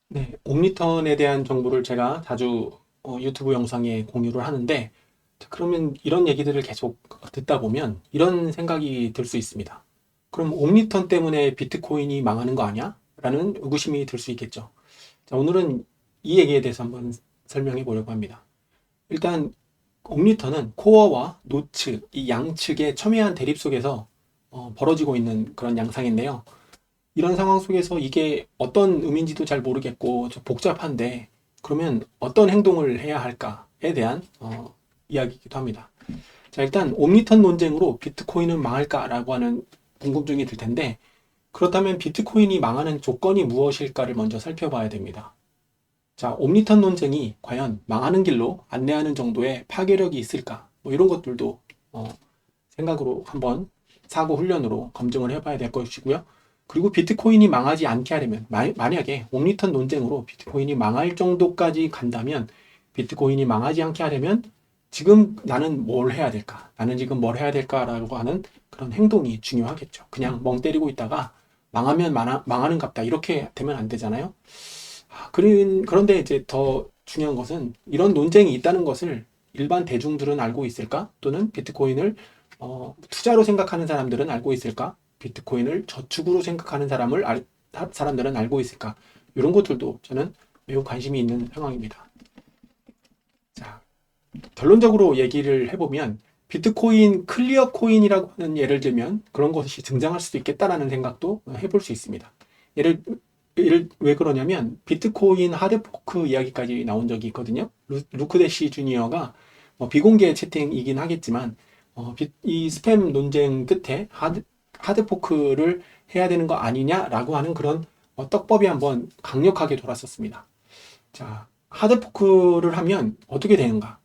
네, 옥리턴에 대한 정보를 제가 자주 유튜브 영상에 공유를 하는데, 자, 그러면 이런 얘기들을 계속 듣다 보면 이런 생각이 들 수 있습니다. 그럼 옥리턴 때문에 비트코인이 망하는 거 아니야? 라는 의구심이 들 수 있겠죠. 자, 오늘은 이 얘기에 대해서 한번 설명해 보려고 합니다. 일단 옥리턴은 코어와 노츠, 이 양측의 첨예한 대립 속에서 벌어지고 있는 그런 양상인데요. 이런 상황 속에서 이게 어떤 의미인지도 잘 모르겠고 좀 복잡한데, 그러면 어떤 행동을 해야 할까에 대한 이야기이기도 합니다. 자, 일단 옴니턴 논쟁으로 비트코인은 망할까라고 하는 궁금증이 들 텐데, 그렇다면 비트코인이 망하는 조건이 무엇일까를 먼저 살펴봐야 됩니다. 자, 옴니턴 논쟁이 과연 망하는 길로 안내하는 정도의 파괴력이 있을까? 뭐 이런 것들도 어, 생각으로 한번 사고 훈련으로 검증을 해봐야 될 것이고요. 그리고 비트코인이 망하지 않게 하려면, 만약에 옥리턴 논쟁으로 비트코인이 망할 정도까지 간다면, 비트코인이 망하지 않게 하려면 지금 나는 뭘 해야 될까? 나는 지금 뭘 해야 될까라고 하는 그런 행동이 중요하겠죠. 그냥 멍 때리고 있다가 망하면 망하는 갑다 이렇게 되면 안 되잖아요. 그런데 이제 더 중요한 것은 이런 논쟁이 있다는 것을 일반 대중들은 알고 있을까? 또는 비트코인을 투자로 생각하는 사람들은 알고 있을까? 비트코인을 저축으로 생각하는 사람들은 알고 있을까? 이런 것들도 저는 매우 관심이 있는 상황입니다. 자, 결론적으로 얘기를 해보면 비트코인 클리어 코인이라고 하는 예를 들면 그런 것이 등장할 수도 있겠다라는 생각도 해볼 수 있습니다. 예를 왜 그러냐면 비트코인 하드포크 이야기까지 나온 적이 있거든요. 루크대시 주니어가 비공개 채팅이긴 하겠지만 이 스팸 논쟁 끝에 하드포크를 해야 되는 거 아니냐라고 하는 그런 떡밥이 한번 강력하게 돌았었습니다. 자, 하드포크를 하면 어떻게 되는가?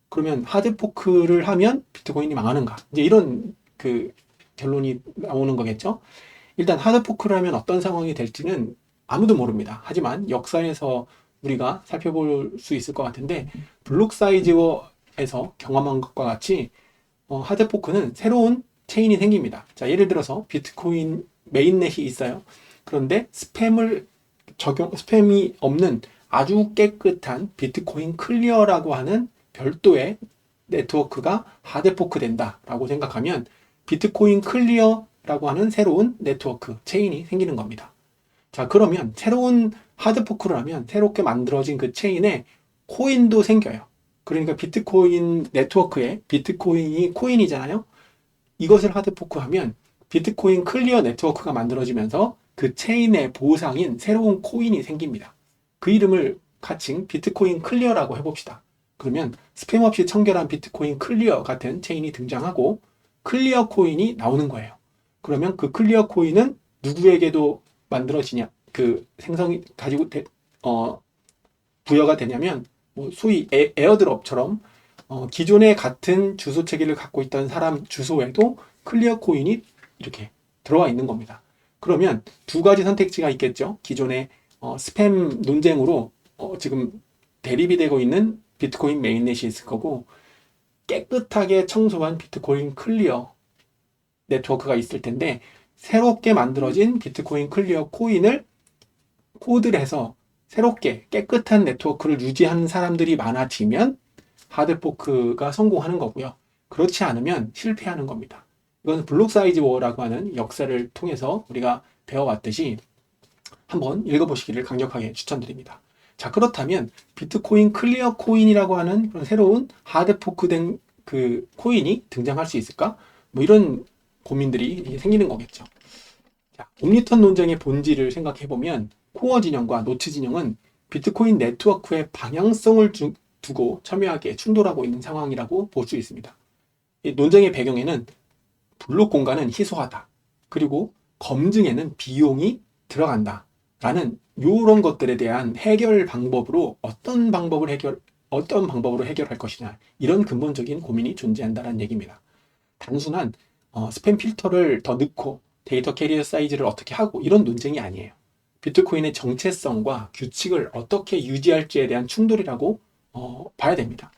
그러면 하드포크를 하면 비트코인이 망하는가? 이제 이런 그 결론이 나오는 거겠죠. 일단 하드포크를 하면 어떤 상황이 될지는 아무도 모릅니다. 하지만 역사에서 우리가 살펴볼 수 있을 것 같은데, 블록 사이즈에서 경험한 것과 같이 하드포크는 새로운 체인이 생깁니다. 자, 예를 들어서 비트코인 메인넷이 있어요. 그런데 스팸이 없는 아주 깨끗한 비트코인 클리어라고 하는 별도의 네트워크가 하드포크 된다라고 생각하면 비트코인 클리어라고 하는 새로운 네트워크 체인이 생기는 겁니다. 자, 그러면 새로운 하드포크를 하면 새롭게 만들어진 그 체인에 코인도 생겨요. 그러니까 비트코인 네트워크에 비트코인이 코인이잖아요. 이것을 하드포크하면 비트코인 클리어 네트워크가 만들어지면서 그 체인의 보상인 새로운 코인이 생깁니다. 그 이름을 가칭 비트코인 클리어라고 해봅시다. 그러면 스팸 없이 청결한 비트코인 클리어 같은 체인이 등장하고 클리어 코인이 나오는 거예요. 그러면 그 클리어 코인은 누구에게도 만들어지냐, 그 생성이 가지고 부여가 되냐면 뭐 소위 에어드롭처럼 기존에 같은 주소 체계를 갖고 있던 사람 주소에도 클리어 코인이 이렇게 들어와 있는 겁니다. 그러면 두 가지 선택지가 있겠죠. 기존의 스팸 논쟁으로 지금 대립이 되고 있는 비트코인 메인넷이 있을 거고, 깨끗하게 청소한 비트코인 클리어 네트워크가 있을 텐데, 새롭게 만들어진 비트코인 클리어 코인을 코드를 해서 새롭게 깨끗한 네트워크를 유지하는 사람들이 많아지면 하드포크가 성공하는 거고요. 그렇지 않으면 실패하는 겁니다. 이건 블록 사이즈 워라고 하는 역사를 통해서 우리가 배워왔듯이 한번 읽어보시기를 강력하게 추천드립니다. 자, 그렇다면 비트코인 클리어 코인이라고 하는 그런 새로운 하드포크된 그 코인이 등장할 수 있을까? 뭐 이런 고민들이 생기는 거겠죠. 자, 옴니턴 논쟁의 본질을 생각해보면 코어 진영과 노츠 진영은 비트코인 네트워크의 방향성을 두고 첨예하게 충돌하고 있는 상황이라고 볼 수 있습니다. 이 논쟁의 배경에는 블록 공간은 희소하다. 그리고 검증에는 비용이 들어간다. 라는 이런 것들에 대한 해결 방법으로 어떤 방법으로 해결할 것이냐. 이런 근본적인 고민이 존재한다는 얘기입니다. 단순한 스팸 필터를 더 넣고 데이터 캐리어 사이즈를 어떻게 하고 이런 논쟁이 아니에요. 비트코인의 정체성과 규칙을 어떻게 유지할지에 대한 충돌이라고 봐야 됩니다.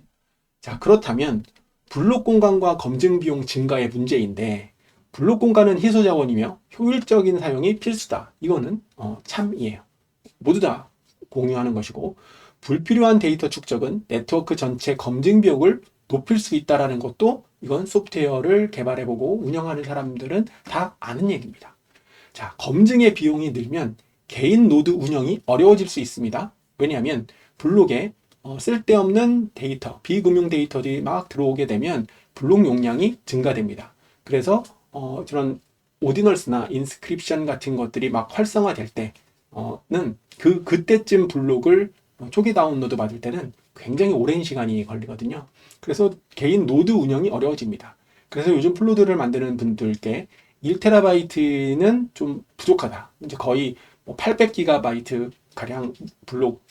자, 그렇다면 블록 공간과 검증 비용 증가의 문제인데, 블록 공간은 희소 자원이며 효율적인 사용이 필수다. 이거는 참이에요. 모두 다 공유하는 것이고, 불필요한 데이터 축적은 네트워크 전체 검증 비용을 높일 수 있다는 것도 이건 소프트웨어를 개발해보고 운영하는 사람들은 다 아는 얘기입니다. 자, 검증의 비용이 늘면 개인 노드 운영이 어려워질 수 있습니다. 왜냐하면 블록에 쓸데없는 데이터, 비금융 데이터들이 막 들어오게 되면 블록 용량이 증가됩니다. 그래서 저런 오디널스나 인스크립션 같은 것들이 막 활성화될 때는 그때쯤 블록을 초기 다운로드 받을 때는 굉장히 오랜 시간이 걸리거든요. 그래서 개인 노드 운영이 어려워집니다. 그래서 요즘 플로드를 만드는 분들께 1TB는 좀 부족하다. 이제 거의 800GB 가량 블록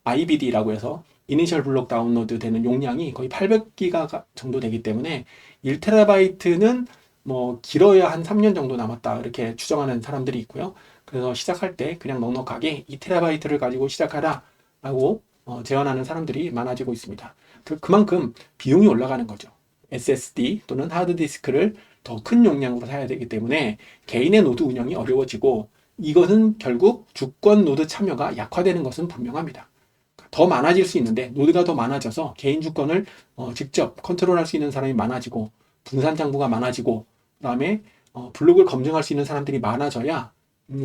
IBD라고 해서 이니셜 블록 다운로드 되는 용량이 거의 800기가 정도 되기 때문에 1TB는 뭐 길어야 한 3년 정도 남았다 이렇게 추정하는 사람들이 있고요. 그래서 시작할 때 그냥 넉넉하게 2TB를 가지고 시작하라 라고 제안하는 사람들이 많아지고 있습니다. 그만큼 비용이 올라가는 거죠. SSD 또는 하드디스크를 더 큰 용량으로 사야 되기 때문에 개인의 노드 운영이 어려워지고, 이것은 결국 주권 노드 참여가 약화되는 것은 분명합니다. 더 많아질 수 있는데 노드가 더 많아져서 개인 주권을 직접 컨트롤할 수 있는 사람이 많아지고, 분산 장부가 많아지고, 그다음에 블록을 검증할 수 있는 사람들이 많아져야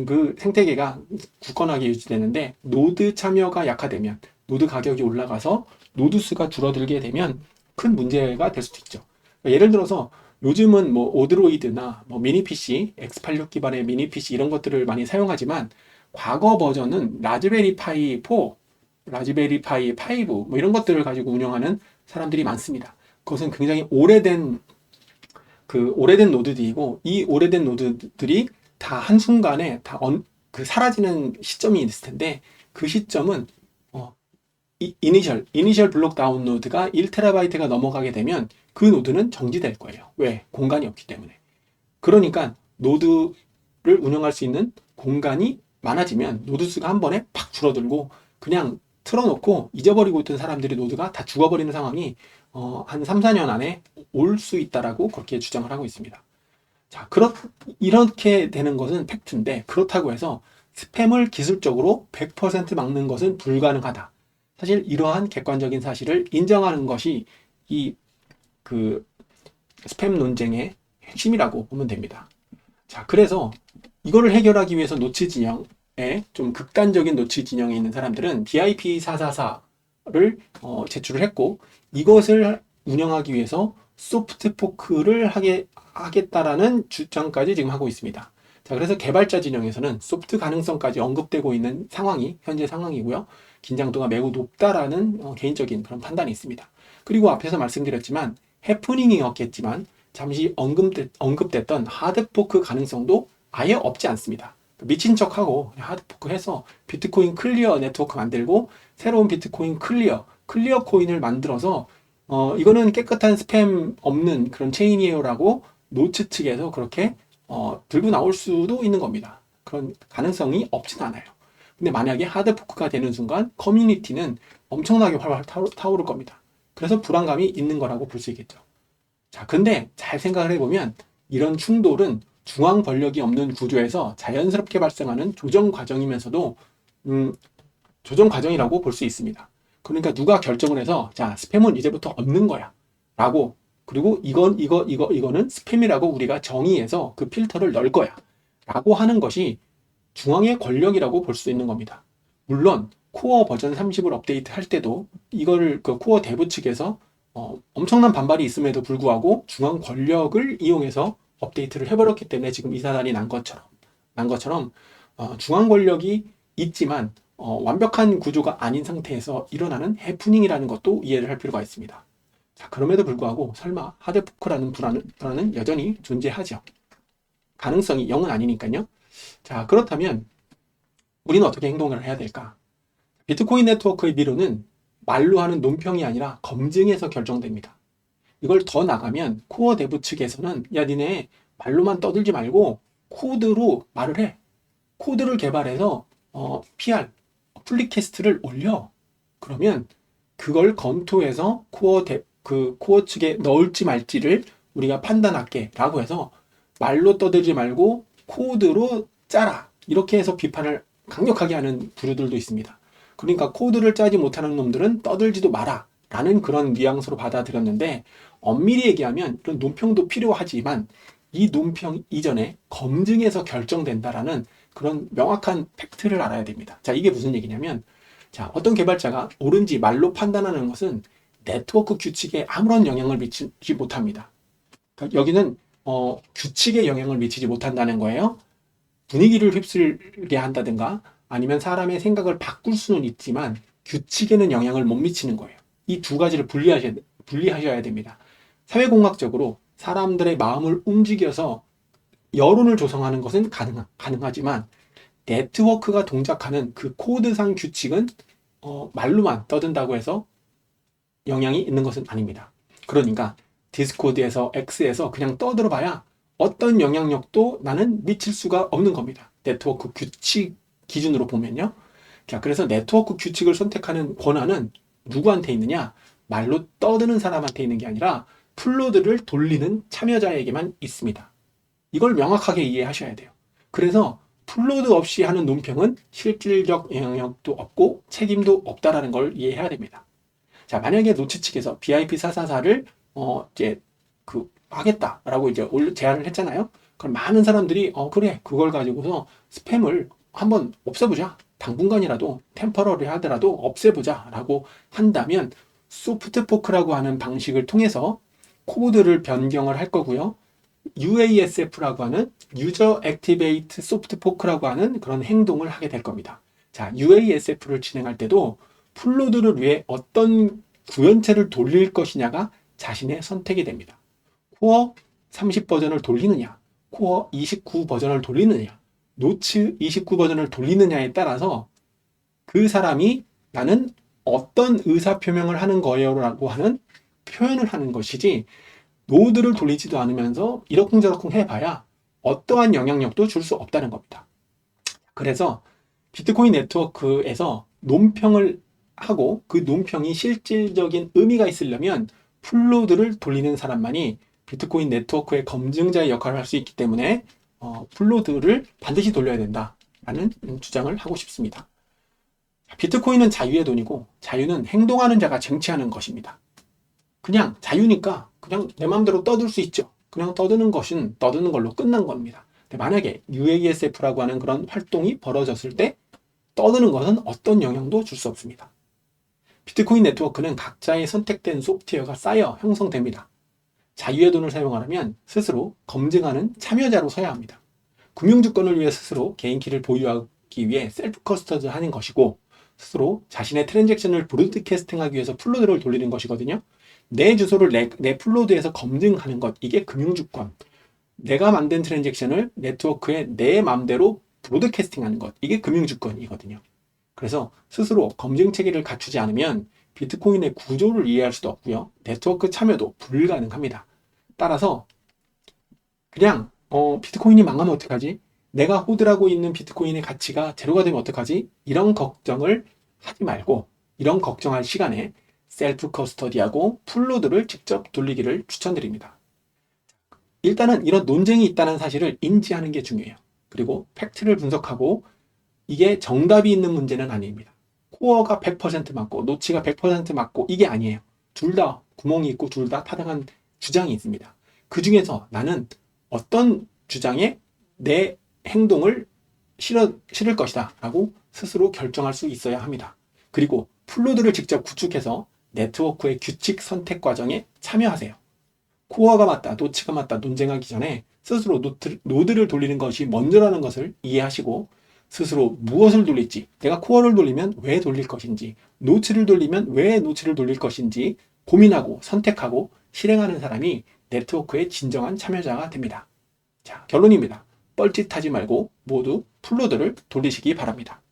그 생태계가 굳건하게 유지되는데, 노드 참여가 약화되면, 노드 가격이 올라가서 노드 수가 줄어들게 되면 큰 문제가 될 수도 있죠. 예를 들어서 요즘은 뭐 오드로이드나 뭐 미니 PC, X86 기반의 미니 PC 이런 것들을 많이 사용하지만, 과거 버전은 라즈베리 파이 4, 라즈베리 파이 5 뭐 이런 것들을 가지고 운영하는 사람들이 많습니다. 그것은 굉장히 오래된 노드들이고, 이 오래된 노드들이 다 한순간에 사라지는 시점이 있을 텐데, 그 시점은 이니셜 블록 다운로드가 1TB가 넘어가게 되면 그 노드는 정지될 거예요. 왜? 공간이 없기 때문에. 그러니까 노드를 운영할 수 있는 공간이 많아지면 노드 수가 한 번에 팍 줄어들고, 그냥 틀어놓고 잊어버리고 있던 사람들이 노드가 다 죽어버리는 상황이 한 3, 4년 안에 올 수 있다라고 그렇게 주장을 하고 있습니다. 자, 이렇게 되는 것은 팩트인데, 그렇다고 해서 스팸을 기술적으로 100% 막는 것은 불가능하다. 사실 이러한 객관적인 사실을 인정하는 것이 스팸 논쟁의 핵심이라고 보면 됩니다. 자, 그래서 이거를 해결하기 위해서 노치 진영에, 좀 극단적인 노치 진영에 있는 사람들은 DIP444를 제출을 했고, 이것을 운영하기 위해서 소프트 포크를 하겠다라는 주장까지 지금 하고 있습니다. 자, 그래서 개발자 진영에서는 소프트 가능성까지 언급되고 있는 상황이 현재 상황이고요. 긴장도가 매우 높다라는 개인적인 그런 판단이 있습니다. 그리고 앞에서 말씀드렸지만 해프닝이었겠지만 잠시 언급됐던 하드포크 가능성도 아예 없지 않습니다. 미친 척하고 하드포크 해서 비트코인 클리어 네트워크 만들고, 새로운 비트코인 클리어 코인을 만들어서 이거는 깨끗한 스팸 없는 그런 체인이에요라고 노츠 측에서 그렇게 들고 나올 수도 있는 겁니다. 그런 가능성이 없진 않아요. 근데 만약에 하드포크가 되는 순간 커뮤니티는 엄청나게 활활 타오를 겁니다. 그래서 불안감이 있는 거라고 볼 수 있겠죠. 자, 근데 잘 생각을 해보면 이런 충돌은 중앙 권력이 없는 구조에서 자연스럽게 발생하는 조정 과정이면서도 조정 과정이라고 볼 수 있습니다. 그러니까 누가 결정을 해서, 자, 스팸은 이제부터 없는 거야 라고, 그리고 이거는 스팸이라고 우리가 정의해서 그 필터를 넣을 거야 라고 하는 것이 중앙의 권력이라고 볼 수 있는 겁니다. 물론 코어 버전 30을 업데이트 할 때도 이걸 코어 대부 측에서 엄청난 반발이 있음에도 불구하고 중앙 권력을 이용해서 업데이트를 해버렸기 때문에 지금 이 사단이 난 것처럼 중앙 권력이 있지만 완벽한 구조가 아닌 상태에서 일어나는 해프닝이라는 것도 이해를 할 필요가 있습니다. 자, 그럼에도 불구하고 설마 하드포크라는 불안은 여전히 존재하죠. 가능성이 0은 아니니까요. 자, 그렇다면 우리는 어떻게 행동을 해야 될까? 비트코인 네트워크의 미래는 말로 하는 논평이 아니라 검증에서 결정됩니다. 이걸 더 나가면 코어 대부 측에서는, 야, 니네 말로만 떠들지 말고 코드로 말을 해. 코드를 개발해서 PR, 플리캐스트를 올려. 그러면 그걸 검토해서 코어 측에 넣을지 말지를 우리가 판단할게 라고 해서 말로 떠들지 말고 코드로 짜라, 이렇게 해서 비판을 강력하게 하는 부류들도 있습니다. 그러니까 코드를 짜지 못하는 놈들은 떠들지도 마라 라는 그런 뉘앙스로 받아들였는데, 엄밀히 얘기하면 이런 논평도 필요하지만 이 논평 이전에 검증해서 결정된다라는 그런 명확한 팩트를 알아야 됩니다. 자, 이게 무슨 얘기냐면, 자, 어떤 개발자가 옳은지 말로 판단하는 것은 네트워크 규칙에 아무런 영향을 미치지 못합니다. 그러니까 여기는 규칙에 영향을 미치지 못한다는 거예요. 분위기를 휩쓸게 한다든가 아니면 사람의 생각을 바꿀 수는 있지만 규칙에는 영향을 못 미치는 거예요. 이 두 가지를 분리하셔야 됩니다. 사회공학적으로 사람들의 마음을 움직여서 여론을 조성하는 것은 가능하지만 네트워크가 동작하는 그 코드상 규칙은 말로만 떠든다고 해서 영향이 있는 것은 아닙니다. 그러니까 디스코드에서 X에서 그냥 떠들어봐야 어떤 영향력도 나는 미칠 수가 없는 겁니다. 네트워크 규칙 기준으로 보면요. 자, 그래서 네트워크 규칙을 선택하는 권한은 누구한테 있느냐? 말로 떠드는 사람한테 있는 게 아니라 플로드를 돌리는 참여자에게만 있습니다. 이걸 명확하게 이해하셔야 돼요. 그래서 플로드 없이 하는 논평은 실질적 영향력도 없고 책임도 없다라는 걸 이해해야 됩니다. 자, 만약에 노치 측에서 BIP444를 이제 하겠다라고 이제 제안을 했잖아요. 그럼 많은 사람들이 그래, 그걸 가지고서 스팸을 한번 없애보자. 당분간이라도 템퍼러리 하더라도 없애보자라고 한다면 소프트 포크라고 하는 방식을 통해서 코드를 변경을 할 거고요. UASF라고 하는 유저 액티베이트 소프트 포크라고 하는 그런 행동을 하게 될 겁니다. 자, UASF를 진행할 때도 플로드를 위해 어떤 구현체를 돌릴 것이냐가 자신의 선택이 됩니다. 코어 30 버전을 돌리느냐, 코어 29 버전을 돌리느냐, 노츠 29 버전을 돌리느냐에 따라서 그 사람이 나는 어떤 의사표명을 하는 거예요 라고 하는 표현을 하는 것이지, 노드를 돌리지도 않으면서 이러쿵저러쿵 해봐야 어떠한 영향력도 줄 수 없다는 겁니다. 그래서 비트코인 네트워크에서 논평을 하고 그 논평이 실질적인 의미가 있으려면 플로드를 돌리는 사람만이 비트코인 네트워크의 검증자의 역할을 할 수 있기 때문에 플로드를 반드시 돌려야 된다라는 주장을 하고 싶습니다. 비트코인은 자유의 돈이고 자유는 행동하는 자가 쟁취하는 것입니다. 그냥 자유니까 그냥 내 마음대로 떠들 수 있죠. 그냥 떠드는 것은 떠드는 걸로 끝난 겁니다. 만약에 UASF라고 하는 그런 활동이 벌어졌을 때 떠드는 것은 어떤 영향도 줄 수 없습니다. 비트코인 네트워크는 각자의 선택된 소프트웨어가 쌓여 형성됩니다. 자유의 돈을 사용하려면 스스로 검증하는 참여자로 서야 합니다. 금융주권을 위해 스스로 개인키를 보유하기 위해 셀프 커스터드 하는 것이고, 스스로 자신의 트랜잭션을 브로드캐스팅하기 위해서 플로드를 돌리는 것이거든요. 내 주소를 내 플로드에서 검증하는 것, 이게 금융주권. 내가 만든 트랜잭션을 네트워크에 내 맘대로 브로드캐스팅하는 것, 이게 금융주권이거든요. 그래서 스스로 검증 체계를 갖추지 않으면 비트코인의 구조를 이해할 수도 없고요. 네트워크 참여도 불가능합니다. 따라서 그냥 비트코인이 망하면 어떡하지? 내가 호드라고 있는 비트코인의 가치가 제로가 되면 어떡하지? 이런 걱정을 하지 말고, 이런 걱정할 시간에 셀프 커스터디하고 플로드를 직접 돌리기를 추천드립니다. 일단은 이런 논쟁이 있다는 사실을 인지하는 게 중요해요. 그리고 팩트를 분석하고 이게 정답이 있는 문제는 아닙니다. 코어가 100% 맞고 노치가 100% 맞고 이게 아니에요. 둘 다 구멍이 있고 둘 다 타당한 주장이 있습니다. 그 중에서 나는 어떤 주장에 내 행동을 실을 것이다 라고 스스로 결정할 수 있어야 합니다. 그리고 플로드를 직접 구축해서 네트워크의 규칙 선택 과정에 참여하세요. 코어가 맞다, 노치가 맞다 논쟁하기 전에 스스로 노드를 돌리는 것이 먼저라는 것을 이해하시고, 스스로 무엇을 돌릴지, 내가 코어를 돌리면 왜 돌릴 것인지, 노치를 돌리면 왜 노치를 돌릴 것인지 고민하고 선택하고 실행하는 사람이 네트워크의 진정한 참여자가 됩니다. 자, 결론입니다. 뻘짓하지 말고 모두 플로드를 돌리시기 바랍니다.